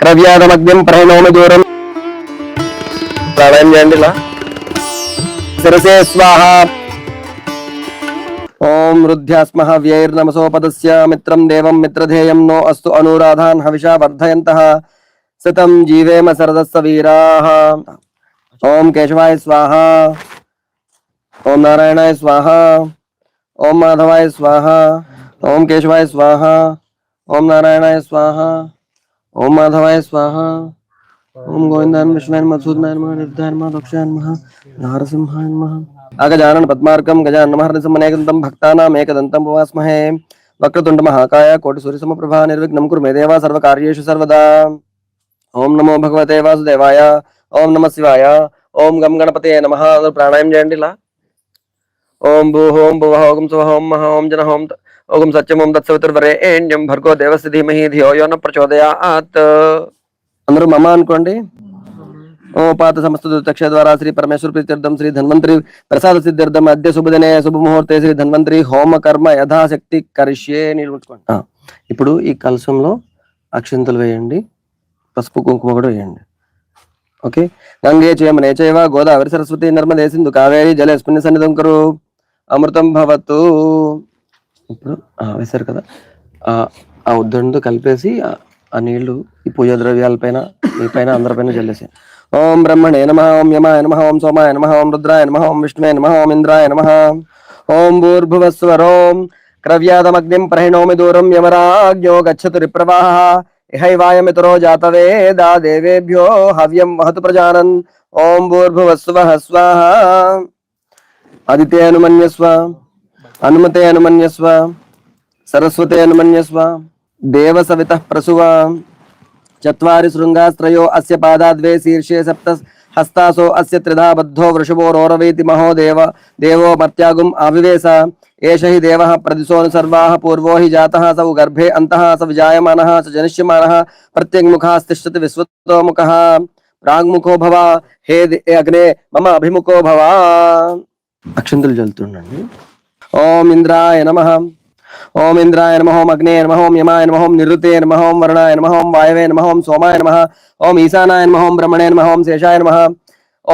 క్రవ్యాదమగ్యం ప్రణోమి దూరం ప్రాణాయం చేయండి ఇలా శిరసే స్వాహ ఓం రుద్ధ్యాస్మః వ్యైర్నమసోపదస్య మిత్రం దేవం మిత్రధేయం నో అస్తు అనురాధాన్ హవిషా వర్ధయంతః శతం జీవేమ శరదస్స వీరాః ఓం కేశవాయ స్వాహ ఓం నారాయణాయ స్వాహ ఓం మాధవాయ స్వాహ ఓం కేశవాయ స్వాహ ఓం నారాయణాయ స్వాహ ఓం మాధవాయ స్వాహ ఓం గోవిందాయ విష్ణువాయ మధుసూదనాయ నమః నిర్ధాయ నమః దక్షాయ నమః నారసింహాయ నమః అగజానన పద్మార్కం గజానన మహర్నిశం అనేకదంతం భక్తానాం ఏకదంతం ఉపవాస్మహే వక్రతుండ మహాకాయ కోటి సూర్య సమప్రభా నిర్విఘ్నం కురు మే దేవా సర్వకార్యేషు సర్వదా ఓం నమో భగవతే వాసుదేవాయ ఓం నమః శివాయ ఓం గం గణపతే నమః ప్రాణాయం చేయండి ఇలా ఓం భూః ఓం భువః ఓం స్వః ఓం మహా ఓం జనః ఓం ఓం సత్యం ఓం తత్సవితుర్వరేణ్యం భర్గో దేవస్య ధీమహి ధియో యో న ప్రచోదయాత్. అందరూ మమ అనుకోండి. ఓపాత సమస్త దుర్తక్ష ద్వారా శ్రీ పరమేశ్వర ప్రీత్యర్థం శ్రీ ధన్వంతరి ప్రసాద సిద్ధ్యర్థం అద్య శుభదినే శుభముహూర్తే శ్రీ ధన్వంతరి హోమ కర్మ యథాశక్తి కరిష్యే నిలుచుకోండి. ఇప్పుడు ఈ కలశంలో అక్షింతలు వేయండి, పసుపు కుంకుమ కూడా వేయండి. ఓకే. గంగే చయమనే చైవ గోదావరి సరస్వతి నర్మదే సింధు కావేరి జలేస్మిన్ సన్నిధం కురు అమృతం భవతు. ఇప్పుడు వేశారు కదా, ఆ ఉద్దరణతో కలిపేసి ఆ నీళ్లు ఈ పూజా ద్రవ్యాలపైన మీ పైన అందరిపైన జల్లేసి ఓం బ్రహ్మణే నమః ఓం యమాయ నమః ఓం సోమాయ నమః ఓం రుద్రాయ నమః ఓం విష్ణువే నమః ఓం ఇంద్రాయ నమః ఓం భూర్భువస్వరోం క్రవ్యాదమగ్నిం ప్రహిణోమి దూరం యమరాజ్ఞో గచ్చతు రిప్రవాహః ఇహైవాయమితరో జాతవేదా దేవేభ్యో హవ్యం వహతు ప్రజానన్. ఓం భూర్భువస్వః స్వాహా. ఆదిత్యే అనుమన్యస్వ హనుమతే అనుమన్యస్వ సరస్వతే అనుమన్యస్వ దేవ సవితః ప్రసువ చత్వారి శృంగాస్త్రయో అస్య పాదాద్వే శీర్షే సప్త హస్తాసో అస్య త్రిధా బద్ధో వృషభోరోరవేతి మహో దేవో మర్త్యాగుం ఆవివేశ ఏష హి దేవః ప్రదిశోను సర్వాః పూర్వో హి జాతః సౌ గర్భే అంతః స విజాయమానః స జనిష్యమానః ప్రత్యగ్ముఖాస్తిష్ఠతి విశ్వతోముఖః ప్రాగ్ముఖో భవ హే అగ్నే మమ అభిముఖో భవ. అక్షంతులు చల్లుతుండండి. ఓం ఇంద్రాయ నమః ఓం ఇంద్రాయ నమః ఓం అగ్నే నమః ఓం యమాయ నమః ఓం నిరుతే నమః ఓం వరుణాయ నమః ఓం వాయవే నమః ఓం సోమాయ నమః ఓం ఈశానాయ నమః ఓం బ్రహ్మణే నమః ఓం శేషాయ నమః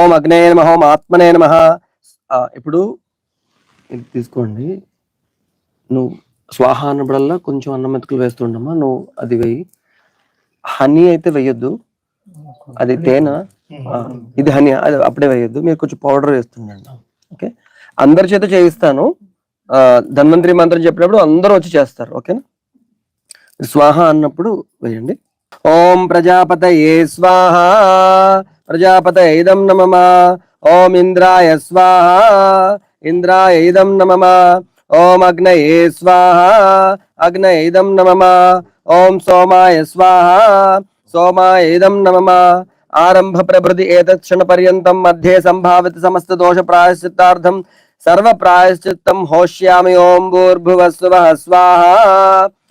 ఓం అగ్నే నమః ఓం ఆత్మనే నమః. ఇప్పుడు ఇది తీసుకోండి. నువ్వు స్వాహ అన్నప్పుడల్లా కొంచెం అన్నం మెతుకులు వేస్తుండమ్మా. నువ్వు అది వెయ్యి. హనీ అయితే వెయ్యొద్దు, అది తేనె. ఇది హనీ, అది అప్పుడే వేయొద్దు. మీరు కొంచెం పౌడర్ వేస్తుండండి. ఓకే. అందరి చేత చేయిస్తాను. ధన్వంతరి మంత్రం చెప్పినప్పుడు అందరూ వచ్చి చేస్తారు. ఓకేనా. స్వాహ అన్నప్పుడు వేయండి. ఓం ప్రజాపతయే స్వాహ ప్రజాపతయే ఇదం నమః. ఓం ఇంద్రాయ స్వాహ ఇంద్రాయ ఇదం నమః. ఓం అగ్నయే స్వాహ అగ్నయే ఇదం నమః. ఓం సోమాయ స్వాహ సోమాయ ఇదం నమః. ఆరంభ ప్రభృతి ఏతత్ క్షణ పర్యంతం మధ్యే సంభావిత సమస్త దోష ప్రాయశ్చిత్తార్థం సర్వ ప్రాయశ్చిత్తం హోష్యామి. ఓం భూర్భువస్సువః స్వాహ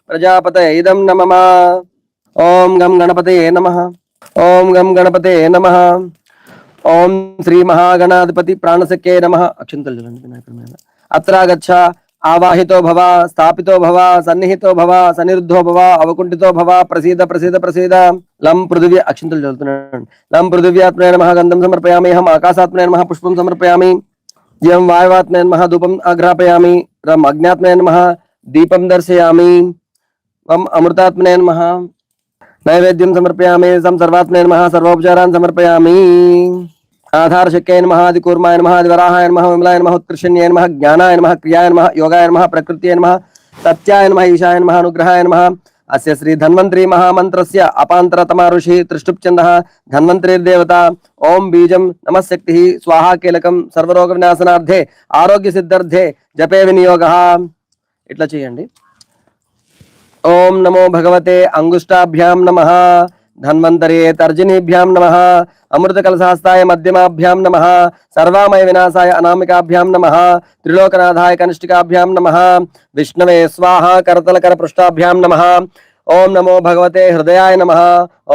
ప్రజాపతయే ఇదం నమః. ఓం గం గణపతయే నమః. ఓం గం గణపతయే నమః. ఓం శ్రీ మహాగణాధిపతి ప్రాణసఖ్యే నమః. అక్షంతలు చల్లండి వినాయకుడి మీద. అత్రాగచ్చ ఆవాహితో భవ స్థాపితో భవ సన్నిహితో భవ సనిరుద్ధో భవ అవకుంఠితో భవ ప్రసీద ప్రసీద ప్రసీద. లం పృథివ్య అక్షంతలు చదువుతున్నాడు. లం పృథివ్యాత్మనే నమః గంధం సమర్పయామి. అహం ఆకాశాత్మనే నమః పుష్పం సమర్పయామి. యం వాయువాత్మనే నమః ధూపం ఆఘ్రాపయామి. రం అగ్నాత్మనే నమః దీపం దర్శయామి. వం అమృతాత్మనే నమః నైవేద్యం సమర్పయామి. సం సర్వాత్మనే నమః సర్వోపచారాన్ సమర్పయామి. ఆధార శక్యాయ నమః ఆదికూర్మాయ నమః ఆదివరాహాయ నమః విమలాయ నమః ఉత్కర్షణ్యాయ నమః జ్ఞానాయ నమః క్రియాయ నమః యోగాయ నమః ప్రకృత్యై నమః సత్యాయ నమః ఈశాయ నమః అనుగ్రహాయ నమః. అస్య శ్రీ ధన్వంతరి మహామంత్రస్య అపాంతరతమ ఋషి త్రిష్టుప్ఛందః ధన్వంతరిర్దేవత. ఓం బీజం నమశక్తి స్వాహా కీలకం సర్వరోగ వినాశనార్థే ఆరోగ్య సిద్ధార్థే జపే వినియోగః. ఇట్లా చేయండి. ఓం నమో భగవతే అంగుష్టాభ్యాం నమః. ధన్వంతరే తర్జనీభ్యాం నమః. అమృత కలశాస్తాయ మధ్యమాభ్యాం నమః. సర్వామయ వినాశాయ అనామికాభ్యాం నమః. త్రిలోకనాథాయ కనిష్ఠికాభ్యాం నమః. విష్ణవే స్వాహ కరతలకర పృష్ఠాభ్యాం నమః. ఓం నమో భగవతే హృదయాయ నమః.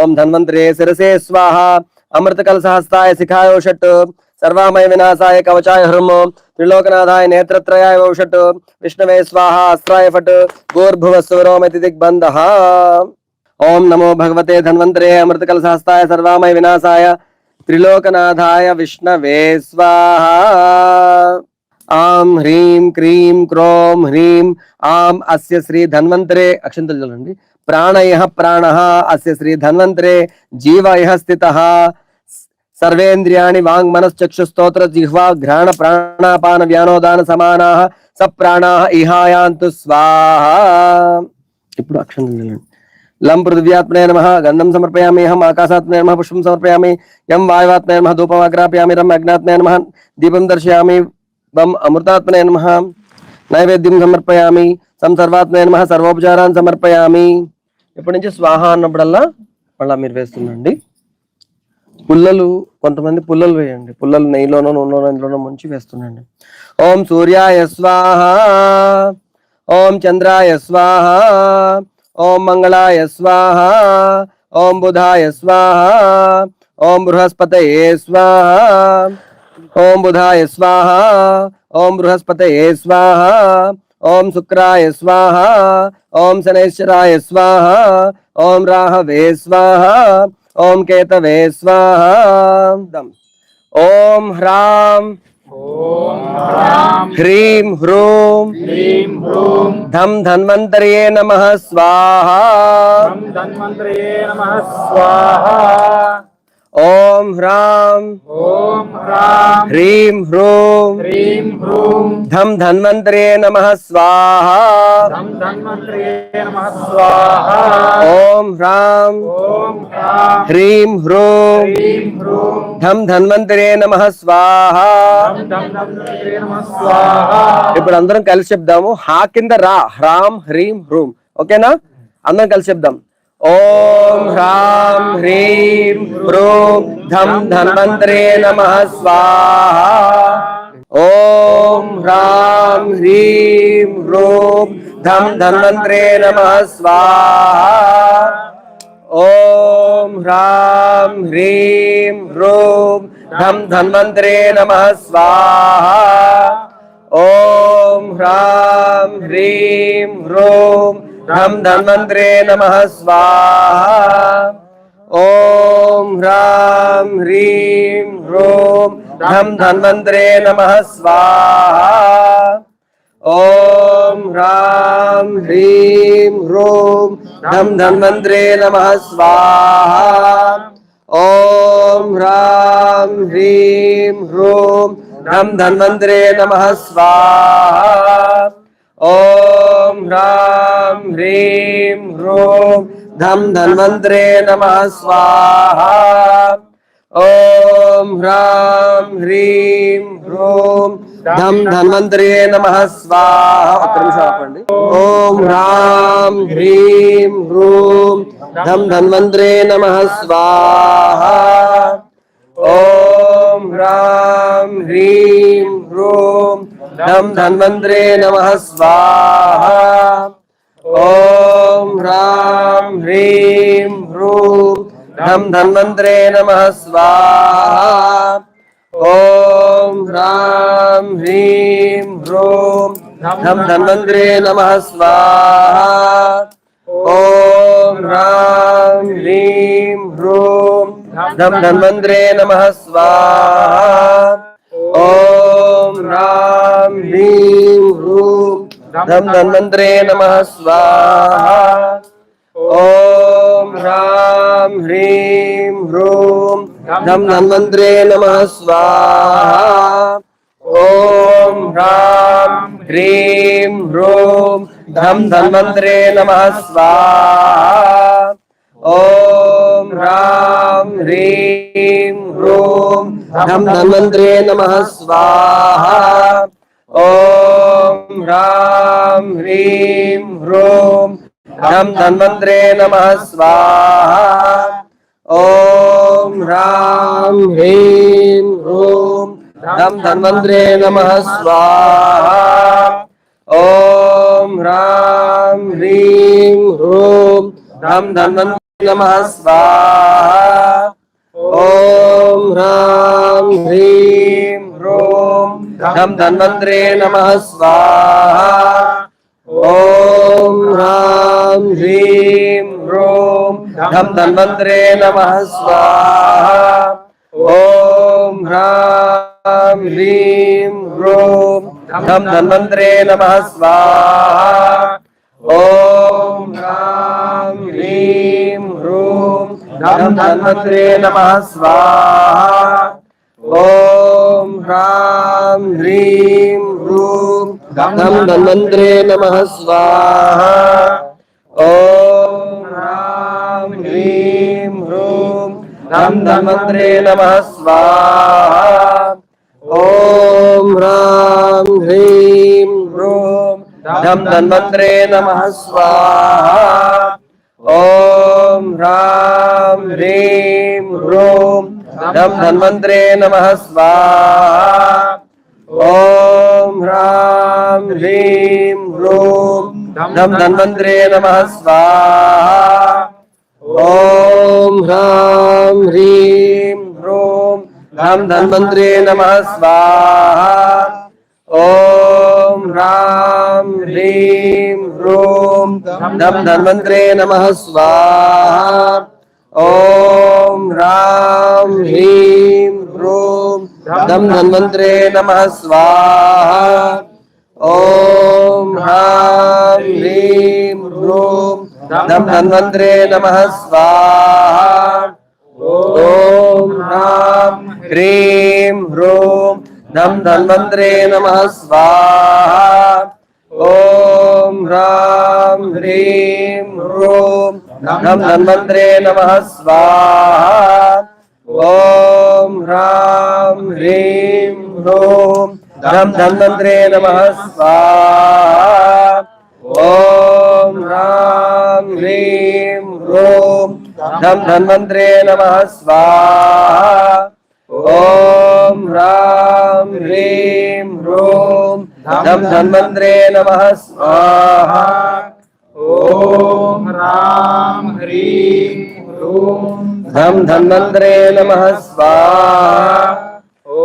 ఓం ధన్వంతరే శిరసే స్వాహ. అమృత కలశాస్తాయ శిఖాయో షట్. सर्वामय विनाशाय कवचाय हृम त्रिलोकनाथाय नेत्रत्रयाय वौषट विष्णवे स्वाहा अस्त्राय फट गोर्भुवस्वरोमिति दिग्बन्धः। ओम नमो भगवते धन्वंतरे अमृतकलशहस्ताय सर्वामय विनाशाय त्रिलोकनाथाय विष्णवे स्वाहा। आम ह्रीं क्रीं क्रों ह्रीं आम अस्य श्री धन्वंतरे अक्षंतल चलंడి प्राणयः प्राणः अस्य श्री धन्वंतरे जीवयः स्थितः सर्वेन्द्रियाणि वांग मनश्चक्षुस्तोत्र जिह्वा घ्राण प्राणापान व्यानोदान समानाः सप्राणाः इहायान्तु स्वाहा। ఇప్పుడు అక్షంతలు చల్లండి। లం పృథివ్యాత్మనే నమః గంధం సమర్పయామి అహం ఆకాశాత్మనే నమః పుష్పం సమర్పయామి యం వాయువాత్మనే నమః ధూపం అగ్రాపయామి రం అగ్నాత్మనే నమః దీపం దర్శయామి వం అమృతాత్మనే నమః నైవేద్యం సమర్పయామి సం సర్వాత్మనే నమః సర్వోపచారాన్ని సమర్పయామి। ఇప్పటి నుంచి స్వాహ అన్నప్పుడల్లా మళ్ళా మీరు వేస్తుండండి। పుల్లలు కొంతమంది పుల్లలు వేయండి, పుల్లలు నెయ్యిలోనో నూనెలోనో ఇందులోనో ముంచి వేస్తుండండి। ఓం సూర్యాయ స్వాహ ఓం చంద్రాయ స్వాహ ओम मंगलाय स्वाहा ओम बुधाय स्वाहा ओम बृहस्पतये स्वाहा ओम बुधाय स्वाहा ओम बृहस्पतये स्वाहा ओम शुक्राय स्वाहा ओम शनैश्चराय स्वाहा ओम राहवे स्वाहा ओम केतवे स्वाहा। ओम ह्रां ह्रीं ह्रूं धम धन्वंतरये नमः स्वाहा। ओम ह्रां ह्रीं ह्रूं धम धन्वंतरये नमः स्वाहा। ओम ह्रां ह्रीं ह्रूं धम धन्वंतरये नमः स्वाहा। ఇప్పుడు అందరం కలిసి చెప్దాము, హా కింద రా, హ్రాం హ్రీం హ్రూం, ఓకేనా? అందరం కలిసి చెప్దాం। ఓం హ్రాం హ్రీం హ్రూం ధం ధన్వంతరే నమః స్వాహా। ఓం హ్రాం హ్రీం హ్రూం ధం ధన్వంతరే నమః స్వాహా। ఓం హ్రాం హ్రీం హ్రూం ధం ధన్వంతరే నమః స్వాహా। ఓం హ్రాం హ్రీం హ్రూం ధం ధన్వంతరే నమః స్వాహా। ఓం హ్రాం హ్రీం హ్రూం ధం ధన్వంతరే నమః స్వాహా। ఓం హ్రాం హ్రీం హ్రూం ధం ధన్వంతరే నమః స్వాహా। ఓం హ్రాం హ్రీం హ్రూం ధం ధన్వంతరే నమః స్వాహా। ఓం హ్రాం హ్రీం హ్రూం ధం ధన్వంతరే నమః స్వాహా। ఓం హ్రాం హ్రీం హ్రూం ధం ధన్వంతరే నమః స్వాహా। ఒక్క నిమిషం ఆపండి। ఓం హ్రాం హ్రీం హ్రూం ధం ధన్వంతరే నమః స్వాహా। ఓం హ్రాం హ్రీం హ్రూం ధం ధన్వంతరే నమః స్వాహా। ఓం హ్రాం హ్రీం హ్రూం ధం ధన్వంతరే నమః స్వాహా। ఓం హ్రాం హ్రీం హ్రూం ధం ధన్వంతరే నమః స్వాహా। ఓం హ్రాం హ్రీం హ్రూం ధం ధన్వంతరే నమః స్వాహా। ఓం హ్రాం హ్రీం హ్రూం ధం ధన్వంతరే నమః స్వాహా। ఓం హ్రాం హ్రీం హ్రూం ధం ధన్వంతరే నమః స్వాహా। ఓం హ్రాం హ్రీం హ్రూం ధం ధన్వంతరే నమః స్వాహా। ఓం హ్రాం హ్రీం హ్రూం ధం ధన్వంతరే నమః స్వాహా। ఓం హ్రాం హ్రీం హ్రూం ధం ధన్వంతరే నమః స్వాహా। ఓం హ్రాం హ్రీం హ్రూం ధం ధన్వంతరే నమః స్వాహా। ఓం హ్రాం హ్రీం హ్రూం ధం ధన్వంతరే నమః స్వాహా। ఓం హ్రాం హ్రీం హ్రూం ధం ధన్వంతరే నమః స్వాహా। ఓం హ్రాం హ్రీం హ్రూం धम धन्वंतरे नमः स्वाहा ओम ह्रां ह्रीं ह्रूं धम धन्वंतरे नमः स्वाहा ओम ह्रां ह्रीं ह्रूं धम धन्वंतरे नमः स्वाहा ओम ह्रां ह्रीं ह्रूं धम धन्वंतरे नमः स्वाहा ओम ह्रां ह्रीं ह्रूं धम धन्वंतरे नमः स्वाहा ओम ह्रां ह्रीं ह्रूं धम धन्वंतरे नमः स्वाहा ओम ह्रां ह्रीं ह्रूं धम धन्वंतरे नमः स्वाहा ओम ह्रां ह्रीं ह्रूं धम धन्वंतरे नमः स्वाहा ओम ह्रां ह्रीं ह्रूं धम धन्वंतरे नमः स्वाहा ओम ह्रां ह्रीं ह्रूं धम धन्वंतरे नमः स्वाहा ओम ह्रां ह्रीं ह्रूं धम धन्वंतरे नमः स्वाहा ओम ह्रां ह्रीं ह्रूं धम धन्वंतरे नमः स्वाहा ओम ह्रां ह्रीं ह्रूं धम धन्वंतरे नमः स्वाहा ओम ह्रां ह्रीं ह्रूं धम धन्वंतरे नमः स्वाहा ओम ह्रां ह्रीं ह्रूं धम धन्वंतरे नमः स्वाहा ओम ह्रां ह्रीं ह्रूं धम धन्वंतरे नमः स्वाहा ओम ह्रां ह्रीं ह्रूं धम धन्वंतरे नमः स्वाहा ओम ह्रां ह्रीं ह्रूं धम धन्वंतरे नमः स्वाहा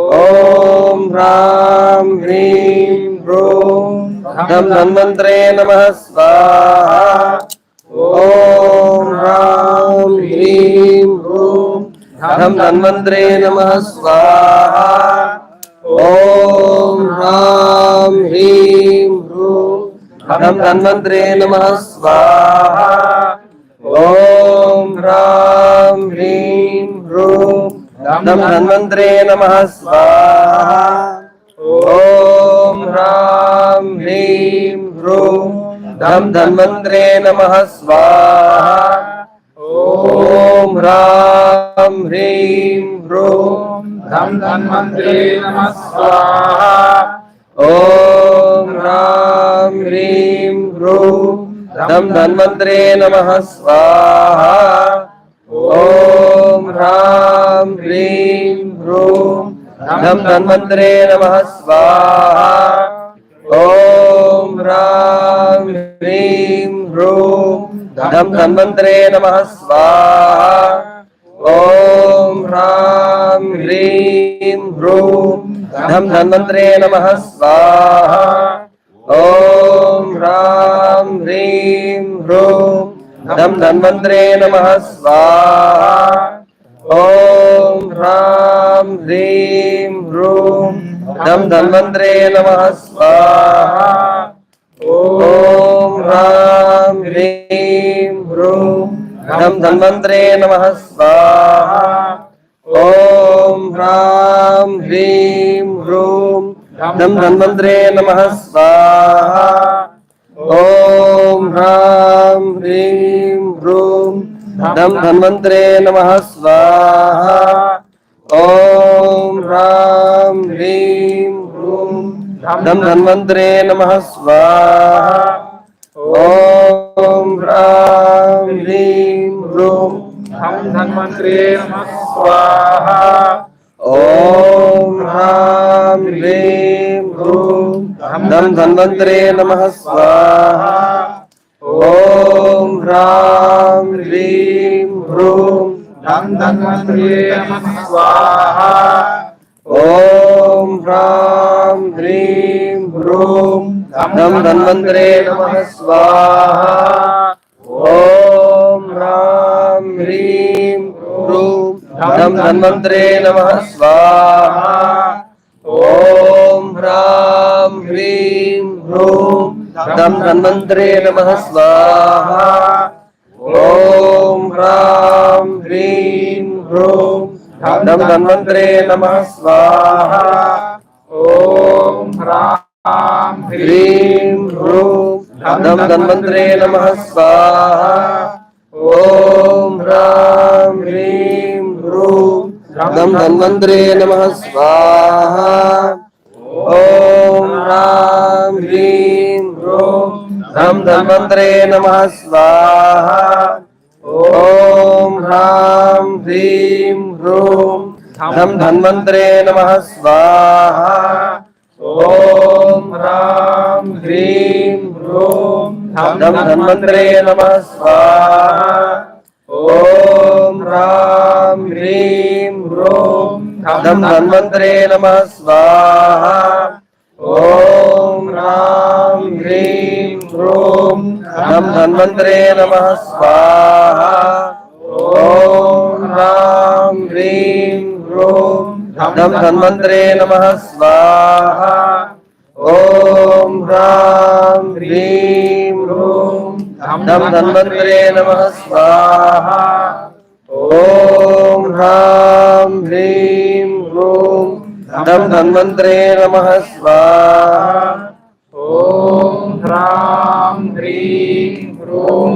ओम ह्रां ह्रीं ह्रूं धम धन्वंतरे नमः स्वाहा ओम ह्रां ह्रीं ह्रूं धम धन्वंतरे नमः स्वाहा ओम ह्रां ह्रीं ह्रूं धम धन्वंतरे नमः स्वाहा ओम ह्रां ह्रीं ह्रूं धम धन्वंतरे नमः स्वाहा ओम ह्रां ह्रीं ह्रूं धम धन्वंतरे नमः स्वाहा ओम ह्रां ह्रीं ह्रूं धम धन्वंतरे नमः स्वाहा ओम ह्रां ह्रीं ह्रूं धम धन्वंतरे नमः स्वाहा ओम ह्रां ह्रीं ह्रूं धम धन्वंतरे नमः स्वाहा ओम ह्रां ह्रीं ह्रूं धम धन्वंतरे नमः स्वाहा ओम ह्रां ह्रीं ह्रूं धम धन्वंतरे नमः स्वाहा ओम ह्रां ह्रीं ह्रूं धम धन्वंतरे नमः स्वाहा ओम ह्रां ह्रीं ह्रूं धम धन्वंतरे नमः स्वाहा ओम ह्रां ह्रीं ह्रूं धम धन्वंतरे नमः स्वाहा ओम ह्रां ह्रीं ह्रूं धम धन्वंतरे नमः स्वाहा ओम ह्रां ह्रीं ह्रूं धम धन्वंतरे नमः स्वाहा ओम ह्रां ह्रीं ह्रूं धम धन्वंतरे नमः स्वाहा ओम ह्रां ह्रीं ह्रूं धम धन्वंतरे नमः स्वाहा ओम ह्रां ह्रीं ह्रूं धम धन्वंतरे नमः स्वाहा ओम ह्रां ह्रीं ह्रूं धम धन्वंतरे नमः स्वाहा ओम ह्रां ह्रीं ह्रूं धम धन्वंतरे नमः स्वाहा ओम ह्रां ह्रीं ह्रूं धं धन्वन्तरे नमः स्वाहा। ॐ ह्रां ह्रीं ह्रूं धं धन्वन्तरे नमः स्वाहा। ॐ ह्रां ह्रीं ह्रूं धं धन्वन्तरे नमः स्वाहा। ॐ ह्रां ह्रीं ह्रूं धं धन्वन्तरे नमः स्वाहा। ॐ ह्रां ह्रीं ह्रूं धं धन्वन्तरे नमः स्वाहा। ॐ ह्रां ह्रीं ह्रूं धं धन्वन्तरे नमः स्वाहा। ॐ ह्रां ह्रीं ह्रूं धं धन्वन्तरे नमः स्वाहा। ॐ ह्रां ह्रीं ह्रूं धं धन्वन्तरे नमः स्वाहा। ॐ ह्रां ह्रीं ह्रूं धं धन्वन्तरे नमः स्वाहा। ॐ ह्रां ह्रीं ह्रूं धं धन्वन्तरे नमः स्वाहा। ॐ ह्रां ह्रीं ह्रूं धं धन्वन्तरे नमः स्वाहा। ॐ ह्रां ह्रीं ह्रूं धं धन्वन्तरे नमः स्वाहा। ॐ ह्रां ह्रीं ह्रूं धं धन्वन्तरे नमः स्वाहा। ॐ ह्रां ह्रीं ह्रूं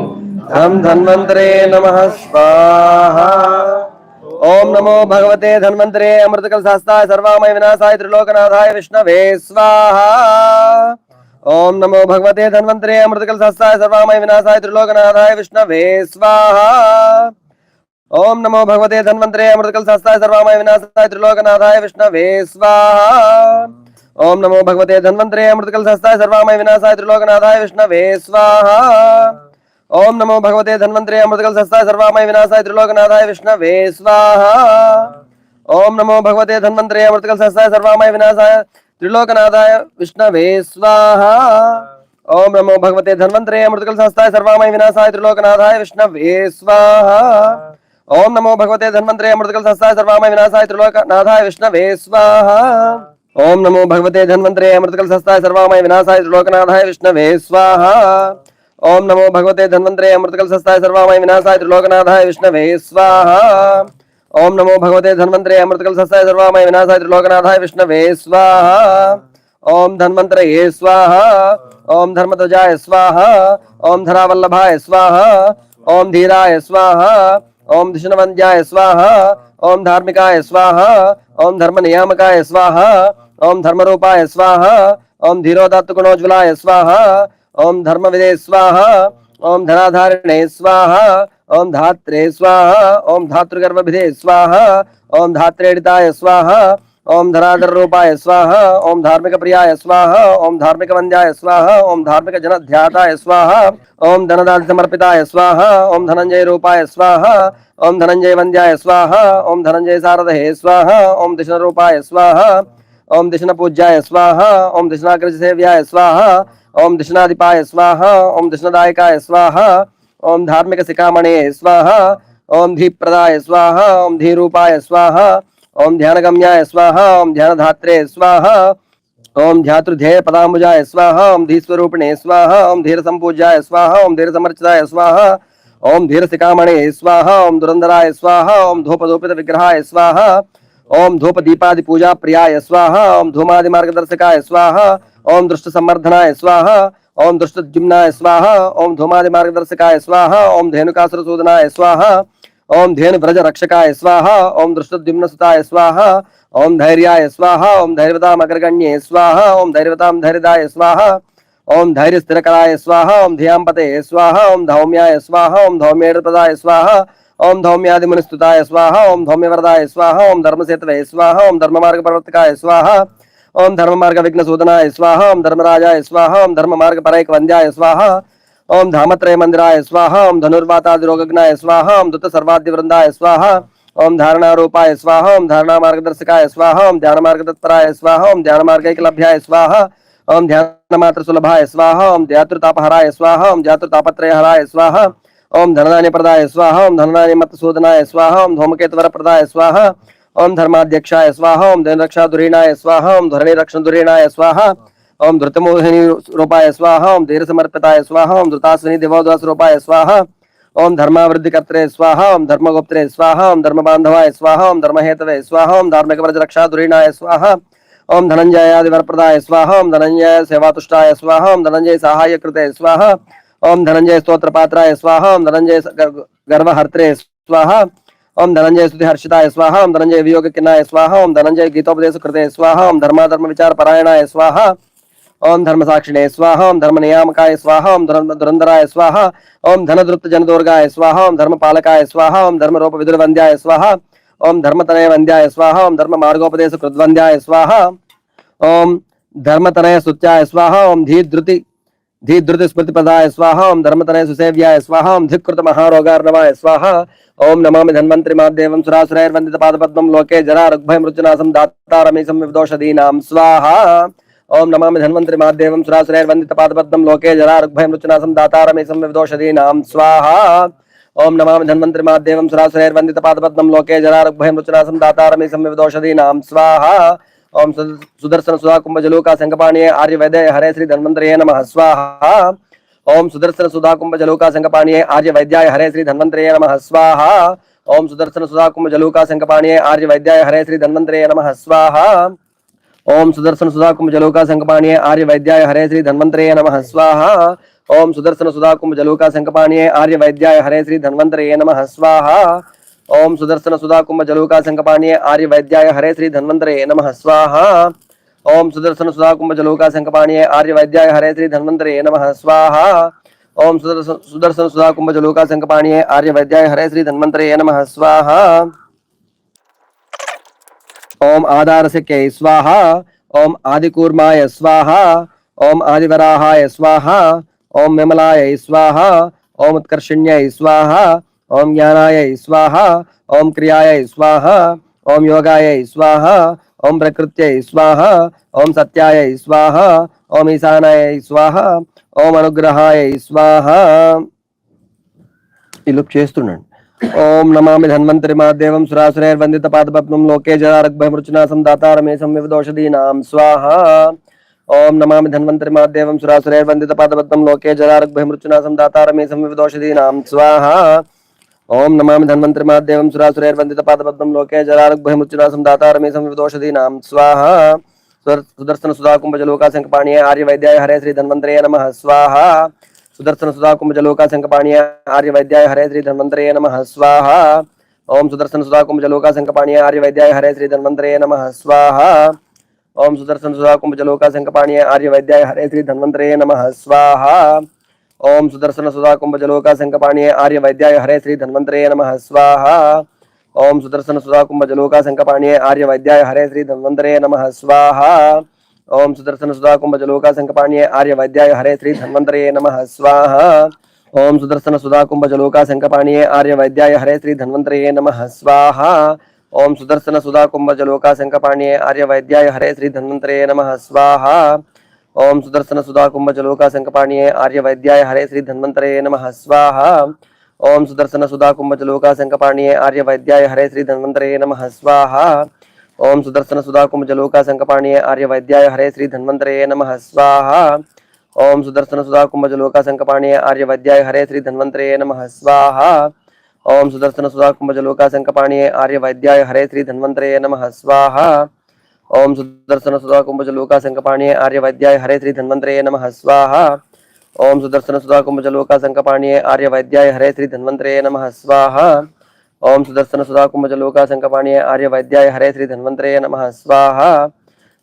धं धन्वन्तरे नमः स्वाहा। ओम नमो भगवते धन्वन्तरे अमृतकलशास्त्राय सर्वामय विनाशाय त्रिलोकनाथाय विष्णवे स्वाहा। ओम नमो भगवते धन्वन्तरे अमृतकलशास्त्राय सर्वामय विनाशाय त्रिलोकनाथाय विष्णवे स्वाहा। ओम नमो भगवते धन्वन्तरे अमृतकलशास्त्राय सर्वामय विनाशाय त्रिलोकनाथाय विष्णवे स्वाहा। ओम नमो भगवते धन्वन्तरे अमृतकलशास्त्राय सर्वामय विनाशाय त्रिलोकनाथाय विष्णवे स्वाहा। ओम नमो भगवते धन्वन्तरे अमृतकलशास्त्राय सर्वामय विनाशाय त्रिलोकनाथाय विष्णवे स्वाहा। ओम नमो भगवते धन्वन्तरे अमृतकलशास्त्राय सर्वामय विनाशाय त्रिलोकनाथाय विष्णवे स्वाहा। ओम नमो भगवते धन्वन्तरे अमृतकलशास्त्राय सर्वामय विनाशाय त्रिलोकनाथाय विष्णवे स्वाहा। ओम नमो भगवते धन्वन्तरे अमृतकलशास्त्राय सर्वामय विनाशाय त्रिलोकनाथाय विष्णवे स्वाहा। ओम नमो भगवते धन्वन्तरे अमृतकलशास्त्राय सर्वामय विनाशाय त्रिलोकनाथाय विष्णवे स्वाहा। ओम नमो भगवते धन्वन्तरे अमृतकलशास्त्राय सर्वामय विनाशाय त्रिलोकनाथाय विष्णवे स्वाहा। ओम नमो भगवते धन्वन्तरे अमृतकलशास्त्राय सर्वामय विनाशाय त्रिलोकनाथाय विष्णवे स्वाहा। ओम धन्वन्तरये स्वाहा। ओम धर्मध्वजाय स्वाहा। ओम धरावल्लभाय स्वाहा। ओम धीराय स्वाहा। ओम धिषणवन्द्याय स्वाहा। ओम धार्मिकाय स्वाहा। ओम धर्मनियामकाय स्वाहा। ओम धर्मरूपाय स्वाहा। ओम धीरोदात्तगुणोज्ज्वलाय स्वाहा। ओम धर्मविदे स्वाहा। ओम धनाधारिणे स्वाहा। ओम धात्रे स्वाहा। ओम धातृगर्भभिदे स्वाहा। ओम धात्रेडिताय स्वाहा। ओम धनाधर रूपाय स्वाहा। ओम धार्मिक प्रियाय स्वाहा। ओम धार्मिक वन्द्याय स्वाहा। ओम धार्मिक जनध्याताय स्वाहा। ओम धनदान समर्पिताय स्वाहा। ओम धनंजय रूपाय स्वाहा। ओम धनंजय वन्द्याय स्वाहा। ओम धनंजय सारदहे स्वाहा। ओम दिशण रूपाय स्वाहा। ओम दिशण पूज्याय स्वाहा। ओम दिशणाग्रज सेव्याय स्वाहा। ओम दिशनाधिपाय स्वाहा। ओम दिशनदायकाय स्वाहा। ओम धार्मिक शिखामणे स्वाहा। ओम धीप्रदाय स्वाहा। ओम धीरूपाय स्वाहा। ओम ध्यानगम्याय स्वाहा। ओम ध्यानधात्रे स्वाहा। ओम ध्यातृध्येय पदाम्बुजाय स्वाहा। ओम धीस्वरूपिणे स्वाहा। ओम धीर संपूज्याय स्वाहा। ओम धीर समर्चिताय स्वाहा। ओम धीर शिखामणे स्वाहा। ओम दुरंधराय स्वाहा। ओम धूपधूपित विग्रहाय स्वाहा। ओम धूप दीपादि पूजा प्रियाय स्वाहा। ओम धूमादि मार्गदर्शकाय स्वाहा। ओम दृष्ट संवर्धनाय स्वाहा। ओम दृष्टद्युम्नाय स्वाहा। ओम धूमादि मार्गदर्शकाय स्वाहा। ओम धेनुकासुरसूदनाय स्वाहा। ओम धेनु व्रज रक्षकाय स्वाहा। ओम दृष्टद्युम्नसुताय स्वाहा। ओम धैर्याय स्वाहा। ओम धैर्यवताम अग्रगण्ये स्वाहा। ओम धैर्यवताम धैर्यदाय स्वाहा। ओम धैर्य स्थिरकराय स्वाहा। ओम धियांपते स्वाहा। ओम धौम्याय स्वाहा। ओम धौम्येडपदाय स्वाहा। ओम धौम्यादि मुनिस्तुताय स्वाहा। ओम धौम्यवरदाय स्वाहा। ओम धर्मसेतवे स्वाहा। ओम धर्ममार्ग प्रवर्तकाय स्वाहा। ओम धर्ममार्ग विघ्नसूदनाय स्वाहा। ओम धर्मराजाय स्वाहा। ओम धर्ममार्ग परैक वन्द्याय स्वाहा। ओम धामत्रय मंदिराय स्वाहा। ओम धनुर्वातादि रोगग्नाय स्वाहा। ओम दुत सर्वाद्य वृंदाय स्वाहा। ओम धारणा रूपाय स्वाहा। ओम धारणा मार्गदर्शकाय स्वाहा। ओम ध्यान मार्ग तत्पराय स्वाहा। ओम ध्यान मार्गैकलभ्याय स्वाहा। ओम ध्यान मात्र सुलभाय स्वाहा। ओम ध्यातृतापहराय स्वाहा। ओम ध्यातृतापत्रय हराय स्वाहा। ओम धनधान्य प्रदाय स्वाहा। ओम धनधान्य मत्सूदनाय स्वाहा। ओम धूमकेतुवर प्रदाय स्वाहा। ओम धर्माध्यक्षाय स्वाहा। ओम धनरक्षा दुरीणाय स्वाहा। ओम धरणी रक्षण दुरीणाय स्वाहा। ओम धृतमोहिनी रूपाय स्वाहा। ओम धीर समर्पिताय स्वाहा। ओम धृताश्विनी देवोदास रूपाय स्वाहा। ओम धर्मावृद्धिकर्त्रे स्वाहा। ओम धर्मगुप्त्रे स्वाहा। ओम धर्मबांधवाय स्वाहा। ओम धर्महेतवे स्वाहा। ओम धार्मिक व्रज रक्षा दुरीणाय स्वाहा। ओम धनंजयादिवरप्रदाय स्वाहा। ओम धनंजय सेवातुष्टाय स्वाहा। ओम धनंजय सहाय कृते स्वाहा। ओम धनंजय स्तोत्रपात्राय स्वाहा। ओम धनंजय गर्वहर्त्रे स्वाहा। ओम धनंजय स्तुति हर्षिताय स्वाहा। ओम धनंजय वियोग किन्नाय स्वाहा। ओम धनंजय गीतोपदेश कृते स्वाहा। ओम धर्माधर्म विचार परायणाय स्वाहा। ओम धर्म साक्षिणे स्वाहा। ओम धर्म नियामकाय स्वाहा। ओम धर्म धुरंधराय स्वाहा। ओम धनद्रुप्त जनदुर्गाय स्वाहा। ओम धर्म पालकाय स्वाहा। ओम धर्म रूप विदुर वंद्याय स्वाहा। ओम धर्मतनय वंद्याय स्वाहा। ओम धर्म मार्गोपदेश कृद्वंद्याय स्वाहा। ओम धर्मतनय स्तुत्याय स्वाहा। ओम धीद्रुति स्मृति प्रदाय स्वाहा। ओम धर्मतनय सुसेव्याय स्वाहा। ओम धिक्कृत महारोगार्णवाय स्वाहा। ओम नमामि धन्वंतरि महादेवं सुरासुरैर्वन्दित पादपद्मं लोके जरा ऋग्भय मृत्युनाशं दातारमीशं विविदोषधीनां स्वाहा। ओम नमामि धन्वंतरि महादेवं सुरासुरैर्वन्दित पादपद्मं लोके जरा ऋग्भय मृत्युनाशं दातारमीशं विविदोषधीनां स्वाहा। ओम नमामि धन्वंतरि महादेवं सुरासुरैर्वन्दित पादपद्मं लोके जरा ऋग्भय मृत्युनाशं दातारमीशं विविदोषधीनां स्वाहा। ओम सुदर्शन सुधा कुंभ जलोका संकपाणीय आर्य वैद्य हरे श्री धन्वंतरे नमः स्वाहा। ओम सुदर्शन सुधा कुंभ जलोका संकपाणीय आर्य वैद्याय हरे श्री धन्वंतरे नमः स्वाहा। ओम सुदर्शन सुधा कुंभ जलोका संकपाणीय आर्य वैद्याय हरे श्री धन्वंतरे नमः स्वाहा। ओम सुदर्शन सुधा कुंभ जलोका संकपाणीय आर्य वैद्याय हरे श्री धन्वंतरे नमः स्वाहा। ओम सुदर्शन सुधा कुंभ जलोका संकपाणीय आर्य वैद्याय हरे श्री धन्वंतरे नमः स्वाहा। ओम सुदर्शन सुधा कुंभ जलोका संकपाणीय आर्य वैद्याय हरे श्री धन्वंतरे नमः स्वाहा। ओम सुदर्शन सुधा कुंभ जलोका संकपाणीय आर्य वैद्याय हरे श्री धन्वंतरे नमः स्वाहा। ओम सुदर्शन सुधा कुंभ जलोका संकपाणीय आर्य वैद्याय हरे श्री धन्वंतरे नमः स्वाहा। ओम आधारसिक्यै स्वाहा। ओम आदिकूर्माय स्वाहा। ओम आदिवराहाय स्वाहा। ओम विमलाय स्वाहा। ओम उत्कर्षिण्यै स्वाहा। ओम ज्ञानाय स्वाहा। ओम क्रियाय स्वाहा। ओम योगाय स्वाहा। ओम प्रकृत्यै स्वाहा। ओम सत्याय स्वाहा। ओम ईशानाय स्वाहा। ओम अनुग्रहाय स्वाहा। इल्लु చేస్తున్నాడు। ओम नमामि धन्वंतरि महादेवं सुरासुरैर्वन्दित पादपद्मं लोके जरा ऋग्भय मृत्युनाशं दातारमीशं विविदोषधीनां स्वाहा। ओम नमामि धन्वंतरि महादेवं सुरासुरैर्वन्दित पादपद्मं लोके जरा ऋग्भय मृत्युनाशं दातारमीशं विविदोषधीनां स्वाहा। ओम नमामि धन्वंतरि महादेवं सुरासुरैर्वन्दित पादपद्मं लोके जरा ऋग्भय मृत्युनाशं दातारमीशं विविदोषधीनां स्वाहा। सुदर्शन सुधा कुंभ जलोका संकपाणीय आर्य वैद्याय हरे श्री धन्वंतरे नमः स्वाहा। सुदर्शन सुधा कुंभ जलोका संकपाणीय आर्य वैद्याय हरे श्री धन्वंतरे नमः स्वाहा। ओम सुदर्शन सुधा कुंभ जलोका संकपाणीय आर्य वैद्याय हरे श्री धन्वंतरे नमः स्वाहा। ओम सुदर्शन सुधा कुंभ जलोका संकपाणीय आर्य वैद्याय हरे श्री धन्वंतरे नमः स्वाहा। ओम सुदर्शन सुधा कुंभ जलोका संकपाणीय आर्य वैद्याय हरे श्री धन्वंतरे नमः स्वाहा। ओम सुदर्शन सुधा कुंभ जलोका संकपाणीय आर्य वैद्याय हरे श्री धन्वंतरे नमः स्वाहा। ओम सुदर्शन सुधा कुंभ जलोका संकपाणीय आर्य वैद्याय हरे श्री धन्वंतरे नमः स्वाहा। ओम सुदर्शन सुधा कुंभ जलोका संकपाणीय आर्य वैद्याय हरे श्री धन्वंतरे नमः स्वाहा। ओम सुदर्शन सुधा कुंभ जलोका संकपाणीय आर्य वैद्याय हरे श्री धन्वंतरे नमः स्वाहा। ओम सुदर्शन सुधा कुंभ जलोका संकपाणीय आर्य वैद्याय हरे श्री धन्वंतरे नमः स्वाहा। ओम सुदर्शन सुधा कुंभ जलोका संकपाणीय आर्य वैद्याय हरे श्री धन्वंतरे नमः स्वाहा। ओम सुदर्शन सुधा कुंभ जलोका संकपाणीय आर्य वैद्याय हरे श्री धन्वंतरे नमः स्वाहा। ओम सुदर्शन सुधा कुंभ जलोका संकपाणीय आर्य वैद्याय हरे श्री धन्वंतरे नमः स्वाहा। ओम सुदर्शन सुधा कुंभ जलोका संकपाणीय आर्य वैद्याय हरे श्री धन्वंतरे नमः स्वाहा। ओम सुदर्शन सुधा कुंभ जलोका संकपाणीय आर्य वैद्याय हरे श्री धन्वंतरे नमः स्वाहा। ओम सुदर्शन सुधा कुंभ जलोका संकपाणीय आर्य वैद्याय हरे श्री धन्वंतरे नमः स्वाहा। ओम सुदर्शन सुधा कुंभ जलोका संकपाणीय आर्य वैद्याय हरे श्री धन्वंतरे नमः स्वाहा।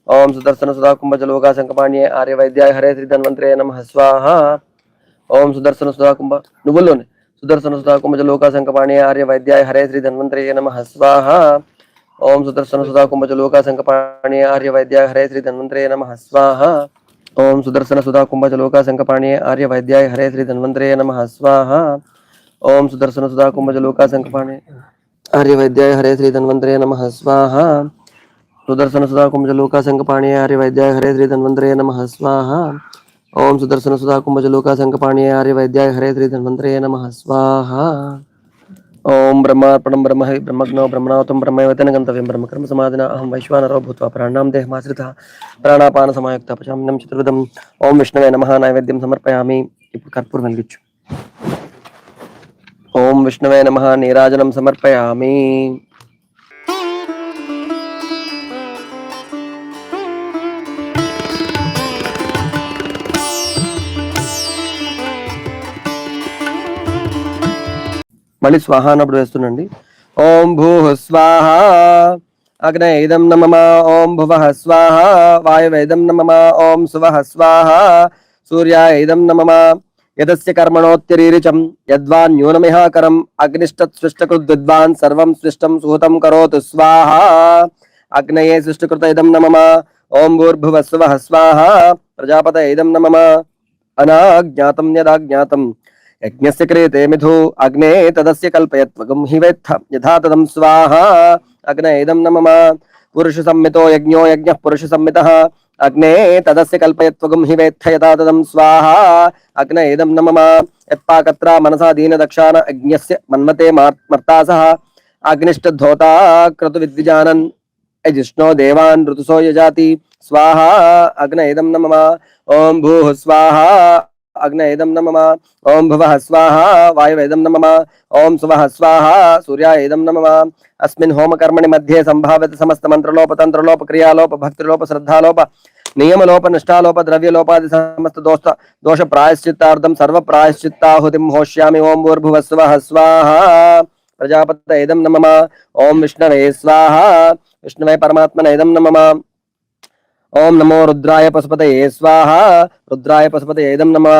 ओम सुदर्शन सुधा कुंभ जलोका संकपाणीय आर्य वैद्याय हरे श्री धन्वंतरे नमः स्वाहा। ओम सुदर्शन सुधा कुंभ नुबुल्लोने सुदर्शन सुधा कुंभ जलोका संकपाणीय आर्य वैद्याय हरे श्री धन्वंतरे नमः स्वाहा। ओम सुदर्शन सुधा कुंभ जलोका संकपाणीय आर्य वैद्याय हरे श्री धन्वंतरे नमः स्वाहा। ओम सुदर्शन सुधा कुंभ जलोका संकपाणीय आर्य वैद्याय हरे श्री धन्वंतरे नमः स्वाहा। ओम सुदर्शन सुधा कुंभ जलोका संकपाणीय आर्य वैद्याय हरे श्री धन्वंतरे नमः स्वाहा। सुदर्शन सुधा कुंभ जलोका संकपाणीय आर्य वैद्याय हरे श्री धन्वंतरे नमः स्वाहा। ओम सुदर्शन सुधा कुंभजलोका शंखपाणि आर्य वैद्याय हरे श्री धन्वंतरे नमः स्वाहा। ओम ब्रह्मार्पणं ब्रह्म ब्रह्मज्ञो ब्रह्मणावतं ब्रह्मैवतेन गन्तव्यं ब्रह्मकर्म समाधिना अहं वैश्वानरो भूत्वा प्राणां देहमाश्रितः प्राणापान समायुक्तः पचाम्यन्नं चतुर्विधम्। ओम विष्णवे नमः नैवेद्यं समर्पयामि। ఇప్పుడు కర్పూరం వెలిగించు। ఓం విష్ణవే నమః నీరాజనం సమర్పయామి। మళ్ళీ స్వాహ అన్నప్పుడు వేస్తుండండి। ఓం భూః స్వాహ అగ్నే ఇదం నమః ఓం భువః స్వాహ వాయవే ఇదం నమః ఓం సువః స్వాహ సూర్యాయ ఇదం నమః యదస్య కర్మణోత్యరీరిచం యద్వాన్ న్యూనమిహ కరం అగ్నిష్టత్ సృష్టకృద్విద్వాన్ సర్వం సృష్టం సుహృతం కరోతు స్వాహ। అగ్నయే సృష్టకృత ఇదం నమః ఓం భూర్భువః స్వః స్వాహ ప్రజాపతయే ఇదం నమః అనాజ్ఞాతం యదాజ్ఞాతం యజ్ఞస్య క్రియతే మిథు అగ్నే తదస్య కల్పయత్వగం హి వేత్థ యథా తదం స్వాహా। అగ్నే ఇదం నమః పురుష సంమితో యజ్ఞో యజ్ఞః పురుష సంమితః అగ్నే తదస్య కల్పయత్వగం హి వేత్థ యథా తదం స్వాహా। అగ్నే ఇదం నమః యత్పాకత్ర మనసా దీన దక్షాన యజ్ఞస్య మన్మతే మర్తాసః అగ్నిష్టధోతా క్రతు విద్విజానన్ యజిష్ణో దేవాన్ ఋతుసో యజాతి స్వాహా। అగ్నే ఇదం నమః ఓం భూః స్వాహా అగ్నే ఇదం నమః ఓం భువః స్వాహ వాయవే ఇదం నమః ఓం సువః స్వాహ సూర్యాయ ఇదం నమః అస్మిన్ హోమకర్మణి మధ్యే సంభావ్యత సమస్త మంత్రలోప తంత్రలోప క్రియాలోప భక్తిలోప శ్రద్ధాలోప నియమలోప నిష్ఠాలోప ద్రవ్యలోపాది సమస్త దోష ప్రాయశ్చిత్తార్థం సర్వ ప్రాయశ్చిత్తాహుతిం హోష్యామి। ఓం భూర్భువః స్వః స్వాహ ప్రజాపతయే ఇదం నమః ఓం విష్ణవే స్వాహ విష్ణవే పరమాత్మనే ఇదం నమః ఓం నమో రుద్రాయ పశుపతయే స్వాహ రుద్రాయ పశుపతయే ఇదం నమః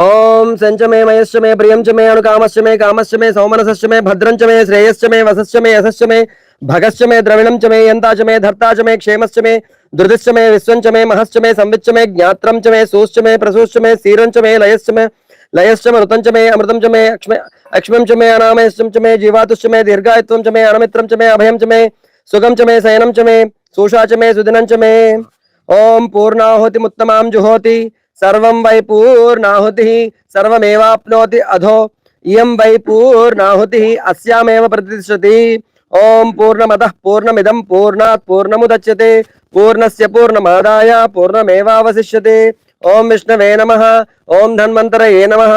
ఓం సంచమే మయశ్చమే ప్రియంచమే అణుకామశ్చమే కామశ్చమే సౌమనసశ్చమే భద్రంచమే శ్రేయశ్చమే వసశ్చమే యశశ్చమే భగశ్చమే ద్రవిణంచమే యంతాచమే ధర్తాచమే క్షేమశ్చమే ధృతిశ్చమే విశ్వంచమే మహశ్చమే సంవిచ్చమే జ్ఞాత్రంచమే సూశ్చమే ప్రసూశ్చమే స్థీరంచమే లయశ్చమే ఋతంచమే అమృతంచమే అక్ష్మంచమే అనామయశ్చమే జీవాతుశ్చమే దీర్ఘాయుత్వంచమే అనమిత్రంచమే అభయంచమే సుగంచమే శయనంచమే సూషాచమే సుదినంచమే। ఓం పూర్ణాహుతిముత్తమాం జుహోతి సర్వం వై పూర్ణాహుతి సర్వమేవాప్నోతి అధో ఇయం వై పూర్ణాహుతి అస్యామేవ ప్రతిష్ఠతి। ఓం పూర్ణమదః పూర్ణమిదం పూర్ణాత్ పూర్ణముదచ్యతే పూర్ణస్య పూర్ణమాదాయ పూర్ణమేవావశిష్యతే। ఓం విష్ణవే నమః ఓం ధన్వంతరయే నమః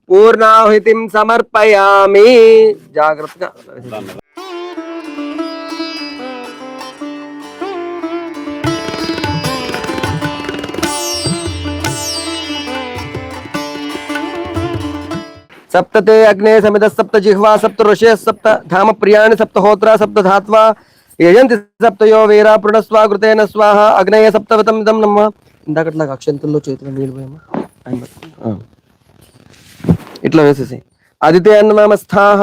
పూర్ణాహుతిం సమర్పయామి। జాగ్రత్తగా सप्तते अग्ने समित सप्त जिह्वा सप्त ऋषय सप्त धाम प्रियाणि सप्त होत्रा सप्त धात्वा यजन्ति सप्तयो वीरा पुनस्वा कृतेन स्वाहा। अग्नये सप्तवतम इदं नमः ఇందాకట్లాగా అక్షంతుల్లో చేతులు నీళ్ళు పోయమా ఇట్లా వేసేసి అదితే అన్మమస్థాః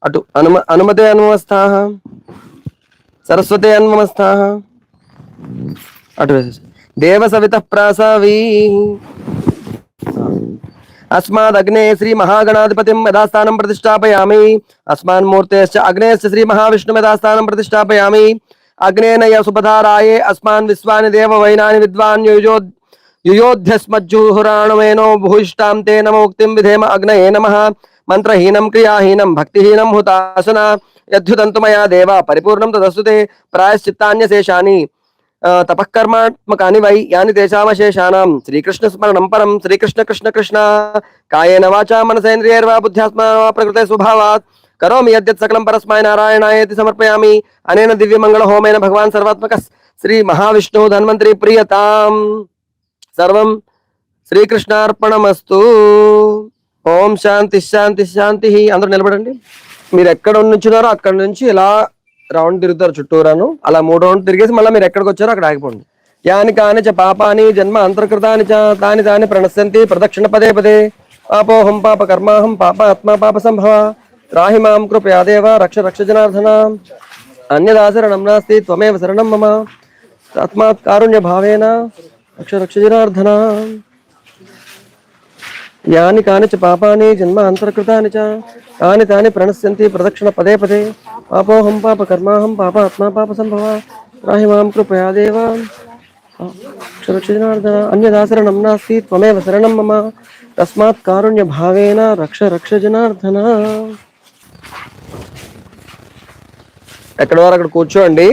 అటు అనుమతే అన్మమస్థాః సరస్వతే అన్మమస్థాః అటు వేసేసి దేవ సవితః ప్రాసవీ अस्मादग्ने श्री महागणाधिपतिं यथास्थानं प्रतिष्ठापयामि। अस्मान्मूर्तेश्च अग्नेश्च श्री महाविष्णुं यथास्थानं प्रतिष्ठापयामि। अग्नेन सुपधाराये अस्मान् विश्वानि देव वैनानि विद्वान् युयोध्यस्मज्जुहुराणवेनो भूयिष्ठां ते नमोक्तिं विधेम। अग्नये नमः मंत्रहीनं क्रियाहीनं भक्तिहीनं हुताशना यद्युतन्तु मया देवा परिपूर्णं तदस्तु ते प्रायश्चित्तान्यशेषानि तपःकर्मात्मकानि वै यानि तेषामशेषाणां श्रीकृष्ण स्मरणं परं। श्रीकृष्ण कृष्ण कृष्ण कायेन वाचा मनसेन्द्रियैर्वा बुद्ध्यात्मना वा प्रकृते स्वभावात् करोमि यद्यत् सकलं परस्मै नारायणायेति समर्पयामि। अनेन दिव्यमंगल होमेन भगवान् सर्वात्मकः श्री महाविष्णुः धन्वन्तरी प्रीयताम्। सर्वं శ్రీకృష్ణార్పణమస్తు। ఓం శాంతి శాంతి శాంతి। అందరూ నిలబడండి। మీరు ఎక్కడ నుంచున్నారో అక్కడ నుంచి ఇలా రౌండ్ తిరుగుతారు చుట్టూరాను, అలా 3 రౌండ్ తిరిగేసి మళ్ళీ మీరు ఎక్కడికి వచ్చారో అక్కడ ఆగిపోండి। యాని కాని చ పాపాని జన్మ అంతర్కృతాని చ తాని తాని ప్రణశ్యంతి ప్రదక్షిణ పదే పదే పాపోహం పాప కర్మాహం పాప ఆత్మ పాప సంభవ త్రాహి మాం కృపయా దేవ రక్ష రక్ష జనార్దన అన్యదాశరణం నాస్తి త్వమేవ శరణం మమ తస్మాత్ కారుణ్య భావేన రక్ష రక్ష జనార్దన। యాని కాని చ పాపాని జన్మ అంతర్కృతాని చ తాని తాని ప్రణశ్యంతి ప్రదక్షిణ పదే పదే పాపోహం పాప కర్మాహం పాప ఆత్మ పాప సంభవ త్రాహి మాం కృపయా దేవ రక్ష జనార్దన అన్యదా శరణం నాస్తి త్వమేవ శరణం మమ తస్మాత్ కారుణ్య భావేన రక్ష జనార్దన. ఎక్కడ వారు అక్కడ కూర్చోండి.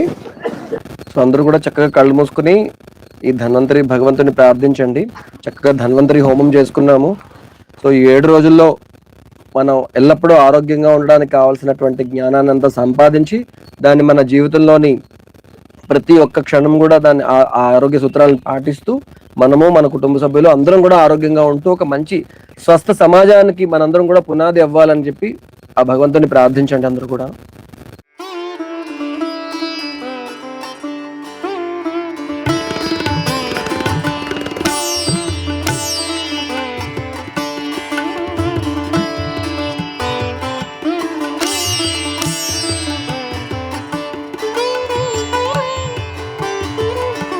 సో అందరూ కూడా చక్కగా కళ్ళు మూసుకుని ఈ ధన్వంతరి భగవంతుని ప్రార్థించండి. చక్కగా ధన్వంతరి హోమం చేసుకున్నాము. సో ఈ 7 రోజుల్లో మనం ఎల్లప్పుడూ ఆరోగ్యంగా ఉండడానికి కావాల్సినటువంటి జ్ఞానాన్ని అంతా సంపాదించి దాన్ని మన జీవితంలోని ప్రతి ఒక్క క్షణం కూడా దాన్ని ఆ ఆరోగ్య సూత్రాలను పాటిస్తూ మనము మన కుటుంబ సభ్యులు అందరం కూడా ఆరోగ్యంగా ఉంటూ ఒక మంచి స్వస్థ సమాజానికి మనందరం కూడా పునాది అవ్వాలని చెప్పి ఆ భగవంతుని ప్రార్థించండి అందరూ కూడా.